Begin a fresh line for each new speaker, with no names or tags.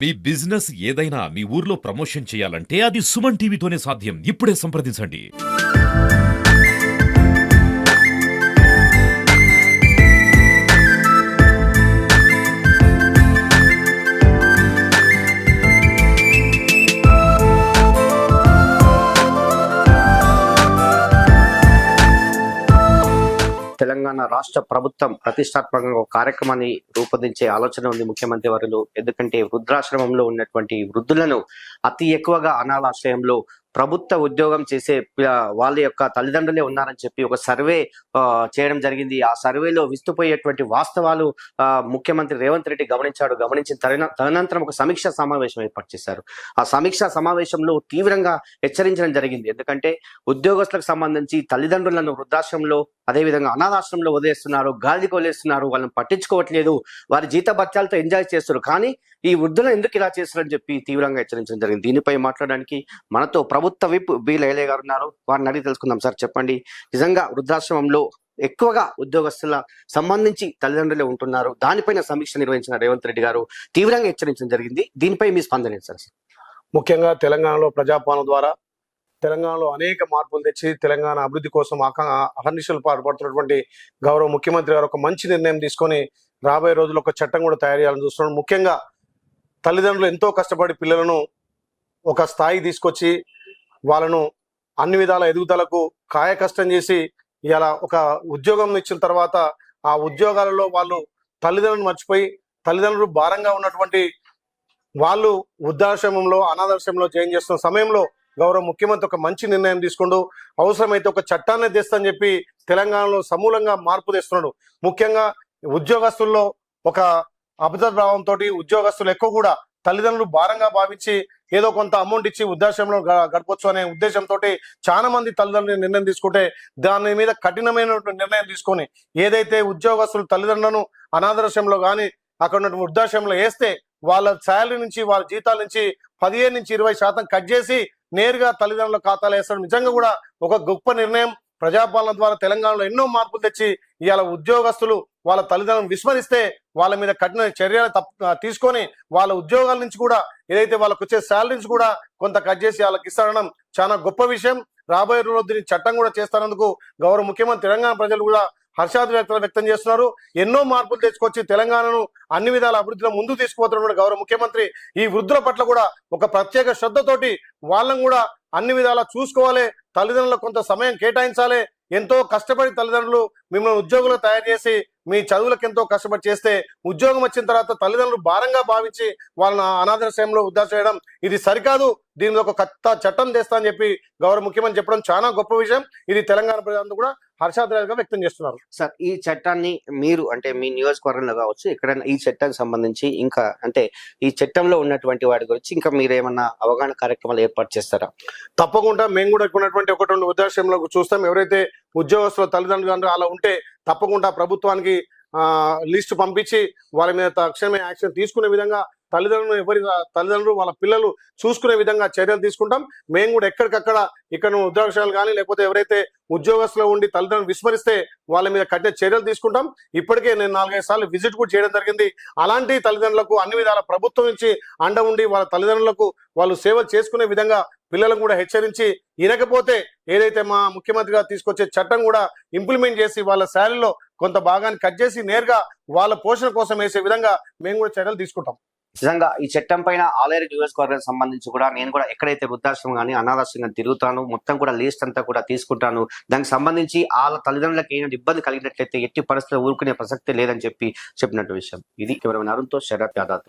మీ business ఏదైనా మీ ఊర్లో promotion చేయాలంటే అది సుమన్ టీవీతోనే సాధ్యం. ఇప్పుడే సంప్రదించండి.
తెలంగాణ రాష్ట్ర ప్రభుత్వం ప్రతిష్టాత్మకంగా ఒక కార్యక్రమాన్ని రూపొందించే ఆలోచన ఉంది ముఖ్యమంత్రి వర్యులు. ఎందుకంటే వృద్ధాశ్రమంలో ఉన్నటువంటి వృద్ధులను అతి ఎక్కువగా అనాథాశ్రయంలో ప్రభుత్వ ఉద్యోగం చేసే వాళ్ళ యొక్క తల్లిదండ్రులే ఉన్నారని చెప్పి ఒక సర్వే చేయడం జరిగింది. ఆ సర్వేలో విస్తుపోయేటువంటి వాస్తవాలు ముఖ్యమంత్రి రేవంత్ రెడ్డి గమనించిన తదనంతరం ఒక సమీక్షా సమావేశం ఏర్పాటు చేశారు. ఆ సమీక్షా సమావేశంలో తీవ్రంగా హెచ్చరించడం జరిగింది. ఎందుకంటే ఉద్యోగస్తులకు సంబంధించి తల్లిదండ్రులను వృద్ధాశ్రమంలో అదేవిధంగా అనాథాశ్రమంలో వదిలేస్తున్నారు, గాలికి వదిలేస్తున్నారు, వాళ్ళని పట్టించుకోవట్లేదు, వారి జీతభత్యాలతో ఎంజాయ్ చేస్తారు. కానీ ఈ వృద్ధులను ఎందుకు ఇలా చేస్తారని చెప్పి తీవ్రంగా హెచ్చరించడం జరిగింది. దీనిపై మాట్లాడడానికి మనతో ప్రభుత్వ విప్ బి లైలే గారు ఉన్నారు. వారిని అడిగి తెలుసుకుందాం. సార్ చెప్పండి, నిజంగా వృద్ధాశ్రమంలో ఎక్కువగా ఉద్యోగస్తుల సంబంధించి తల్లిదండ్రులే ఉంటున్నారు, దానిపైన సమీక్ష నిర్వహించిన రేవంత్ రెడ్డి గారు తీవ్రంగా హెచ్చరించడం జరిగింది. దీనిపై మీ స్పందన సార్?
ముఖ్యంగా తెలంగాణలో ప్రజాపాలన ద్వారా తెలంగాణలో అనేక మార్పులు తెచ్చి తెలంగాణ అభివృద్ధి కోసం అహర్నిశలు పాటుపడుతున్నటువంటి గౌరవ ముఖ్యమంత్రి గారు ఒక మంచి నిర్ణయం తీసుకొని రాబోయే రోజుల్లో ఒక చట్టం కూడా తయారు చేయాలని చూస్తున్నాడు. ముఖ్యంగా తల్లిదండ్రులు ఎంతో కష్టపడి పిల్లలను ఒక స్థాయి తీసుకొచ్చి వాళ్ళను అన్ని విధాల ఎదుగుదలకు కాయ కష్టం చేసి ఇలా ఒక ఉద్యోగం ఇచ్చిన తర్వాత ఆ ఉద్యోగాలలో వాళ్ళు తల్లిదండ్రులను మర్చిపోయి తల్లిదండ్రులు భారంగా ఉన్నటువంటి వాళ్ళు వృద్ధాశ్రమంలో అనాథాశ్రమంలో జాయిన్ చేస్తున్న సమయంలో గౌరవ ముఖ్యమంత్రి ఒక మంచి నిర్ణయం తీసుకుంటూ అవసరమైతే ఒక చట్టాన్ని తెస్తని చెప్పి తెలంగాణలో సమూలంగా మార్పు తెస్తున్నాడు. ముఖ్యంగా ఉద్యోగస్తుల్లో ఒక అభద్రభావంతో ఉద్యోగస్తులు ఎక్కువ కూడా తల్లిదండ్రులు భారంగా భావించి ఏదో కొంత అమౌంట్ ఇచ్చి వృద్ధాశ్రమంలో గడపొచ్చు అనే ఉద్దేశంతో చాలా మంది తల్లిదండ్రులు నిర్ణయం తీసుకుంటే దాని మీద కఠినమైనటువంటి నిర్ణయం తీసుకొని ఏదైతే ఉద్యోగస్తులు తల్లిదండ్రులను అనాథాశ్రమంలో కానీ అక్కడ ఉన్న వృద్ధాశ్రమంలో వేస్తే వాళ్ళ శాలరీ నుంచి వాళ్ళ జీతాల నుంచి 15 నుంచి 20% కట్ చేసి నేరుగా తల్లిదండ్రుల ఖాతాలు వేస్తారు. నిజంగా కూడా ఒక గొప్ప నిర్ణయం. ప్రజాపాలన ద్వారా తెలంగాణలో ఎన్నో మార్పులు తెచ్చి ఇవాళ ఉద్యోగస్తులు వాళ్ళ తల్లిదండ్రులను విస్మరిస్తే వాళ్ళ మీద కఠిన చర్యలు తీసుకొని వాళ్ళ ఉద్యోగాల నుంచి కూడా ఏదైతే వాళ్ళకు వచ్చే శాలరీ నుంచి కూడా కొంత కట్ చేసి వాళ్ళకి ఇస్తారనడం చాలా గొప్ప విషయం. రాబోయే రోజు దీన్ని చట్టం కూడా చేస్తానందుకు గౌరవ ముఖ్యమంత్రి తెలంగాణ ప్రజలు కూడా హర్షాద్వేత్తలు వ్యక్తం చేస్తున్నారు. ఎన్నో మార్పులు తెచ్చుకొచ్చి తెలంగాణను అన్ని విధాల అభివృద్ధిలో ముందుకు తీసుకుపోతున్న గౌరవ ముఖ్యమంత్రి ఈ వృద్ధుల పట్ల కూడా ఒక ప్రత్యేక శ్రద్ధతోటి వాళ్ళని కూడా అన్ని విధాలా చూసుకోవాలి, తల్లిదండ్రులకు కొంత సమయం కేటాయించాలి. ఎంతో కష్టపడి తల్లిదండ్రులు మిమ్మల్ని ఉద్యోగులు తయారు చేసి మీ చదువులకు ఎంతో కష్టపడి చేస్తే ఉద్యోగం వచ్చిన తర్వాత తల్లిదండ్రులు భారంగా భావించి వాళ్ళని అనాథాశ్రయంలో ఉద్ధార చేయడం ఇది సరికాదు. దీనిలో ఒక కొత్త చట్టం చేస్తా అని చెప్పి గౌరవ ముఖ్యమంత్రి చెప్పడం చాలా గొప్ప విషయం. ఇది తెలంగాణ ప్రజలందరూ కూడా హర్షాద్రేగా వ్యక్తం చేస్తున్నారు.
సార్, ఈ చట్టాన్ని మీరు అంటే మీ నియోజకవర్గంలో కావచ్చు ఎక్కడైనా ఈ చట్టానికి సంబంధించి ఇంకా అంటే ఈ చట్టంలో ఉన్నటువంటి వాటి గురించి ఇంకా మీరు ఏమన్నా అవగాహన కార్యక్రమాలు ఏర్పాటు చేస్తారా?
తప్పకుండా మేము కూడా ఉన్నటువంటి 1-2 వృద్ధాశ్రమంలో చూస్తాం. ఎవరైతే ఉద్యోగస్తుల తల్లిదండ్రులు అలా ఉంటే తప్పకుండా ప్రభుత్వానికి లిస్టు పంపించి వాళ్ళ మీద తక్షణమే యాక్షన్ తీసుకునే విధంగా తల్లిదండ్రులు వాళ్ళ పిల్లలు చూసుకునే విధంగా చర్యలు తీసుకుంటాం. మేము కూడా ఎక్కడికక్కడ ఇక్కడ ఉద్యోగశాలు కానీ లేకపోతే ఎవరైతే ఉద్యోగస్తులు ఉండి తల్లిదండ్రులు విస్మరిస్తే వాళ్ళ మీద కఠిన చర్యలు తీసుకుంటాం. ఇప్పటికే నేను 4-5 సార్లు విజిట్ కూడా చేయడం జరిగింది. అలాంటి తల్లిదండ్రులకు అన్ని విధాల ప్రభుత్వం నుంచి అండ ఉండి వాళ్ళ తల్లిదండ్రులకు వాళ్ళు సేవలు చేసుకునే విధంగా పిల్లలకు కూడా హెచ్చరించి ఇనకపోతే ఏదైతే మా ముఖ్యమంత్రి గారు తీసుకొచ్చే చట్టం కూడా ఇంప్లిమెంట్ చేసి వాళ్ళ శాలరీలో కొంత భాగాన్ని కట్ చేసి నేరుగా వాళ్ళ పోషణ కోసం వేసే విధంగా మేము కూడా చర్యలు తీసుకుంటాం.
నిజంగా ఈ చట్టం పైన ఆలేరు నియోజకవర్గానికి సంబంధించి కూడా నేను కూడా ఎక్కడైతే వృద్ధాశ్రమం కానీ అనాథాశ్రమం తిరుగుతాను, మొత్తం కూడా లిస్ట్ అంతా కూడా తీసుకుంటాను. దానికి సంబంధించి వాళ్ళ తల్లిదండ్రులకు ఏమైనా ఇబ్బంది కలిగినట్లయితే ఎట్టి పరిస్థితుల్లో ఊరుకునే ప్రసక్తి లేదని చెప్పినట్టు విషయం. ఇది కేవలం అరుణ్తో శరత్ యాదవ్.